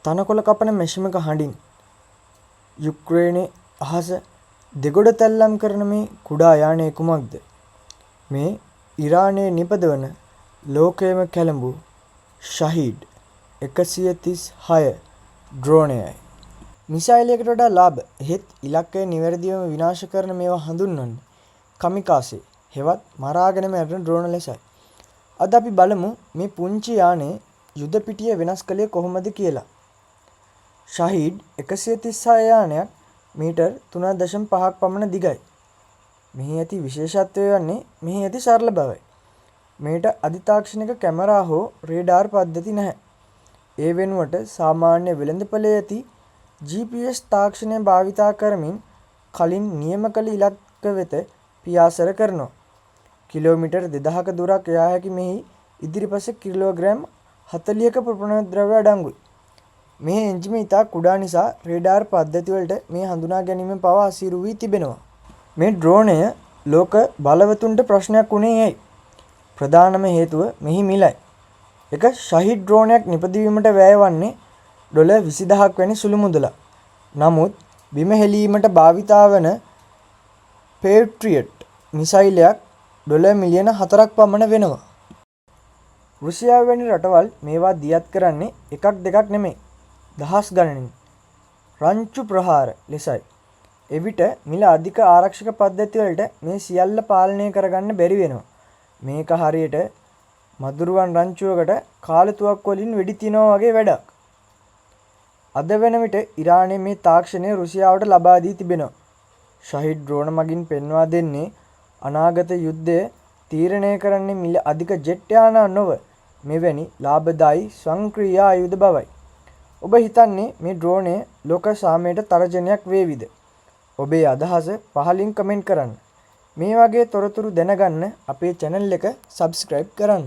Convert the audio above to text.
තනකොළ කපන මැෂිමක හඬින් යුක්රේනයේ අහස දෙගොඩ තැල්ලම් කරන මේ කුඩා යානය කුමක්ද? මේ ඉරානයේ නිපදවන ලෝකයේම කැළඹු ශහීඩ් 136 ඩ්‍රෝනයයි. මිසයිලයකට වඩා ලාභ එහෙත් ඉලක්කය නිවැරදිවම විනාශ කරන මේවා හඳුන්වන්නේ කමිකාසේ හෙවත් මරාගෙන මැරෙන ඩ්‍රෝන ලෙසයි. අද අපි බලමු මේ පුංචි යානයේ යුද පිටිය වෙනස් කළේ කොහොමද කියලා. ශහීඩ් 136 යානයක් මීටර් 3.5ක් පමණ දිගයි. මෙහි ඇති විශේෂත්වය වන්නේ මෙහි ඇති සරල බවයි. මේට අධිතාක්ෂණික කැමරා හෝ රේඩාර් පද්ධති නැහැ. ඒ වෙනුවට සාමාන්‍ය වෙළඳපොලේ ඇති GPS තාක්ෂණය භාවිතා කරමින් කලින් නියම කළ ඉලක්ක වෙත පියාසර කරනවා. කිලෝමීටර් 2000ක දුරක් යා හැකි මෙහි ඉදිරිපස කිලෝග්‍රෑම් 40ක ප්‍රප්‍රමාණ අඩංගුයි. මේ එන්ජිම ඉතා කුඩා නිසා රේඩාර් පද්ධති වලට මේ හඳුනා ගැනීම පවා අසීරු වී තිබෙනවා. මේ ඩ්‍රෝනය ලෝක බලවතුන්ට ප්‍රශ්නයක් වුණේ ඇයි? ප්‍රධානම හේතුව මෙහි මිලයි. එක ශහීඩ් ඩ්‍රෝනයක් නිපදවීමට වැය වන්නේ ඩොලර් 20000ක් වැනි සුළු මුදලක්. නමුත් බිම හෙලීමට භාවිතා වන පේට්‍රියට් මිසයිලයක් ඩොලර් මිලියන 4ක් පමණ වෙනවා. රුසියාව වැනි රටවල් මේවා දියත් කරන්නේ එකක් දෙකක් නෙමෙයි. දහස් ගණනින් රංචු ප්‍රහාර ලෙසයි. එවිට මිල අධික ආරක්ෂක පද්ධති වලට මේ සියල්ල පාලනය කරගන්න බැරි වෙනවා. මේක හරියට මදුරුවන් රංචුවකට කාලතුවක්කු වලින් වෙඩි තියනවා වගේ වැඩක්. අද වෙන විට ඉරානයේ මේ තාක්ෂණය රුසියාවට ලබා දී තිබෙනවා. ශහීඩ් ඩ්‍රෝන මගින් පෙන්වා දෙන්නේ අනාගත යුද්ධය තීරණය කරන්නේ මිල අධික ජෙට් යාන නොව මෙවැනි ලාභදායී ස්වයංක්‍රීය ආයුධ බවයි. ඔබ හිතන්නේ මේ ඩ්‍රෝනය ලෝක සාමයට තරජනයක් වේවිද? ඔබේ අදහස පහලින් කමෙන්ට් කරන්න. මේ වගේ තොරතුරු දැනගන්න අපේ channel එක subscribe කරන්න.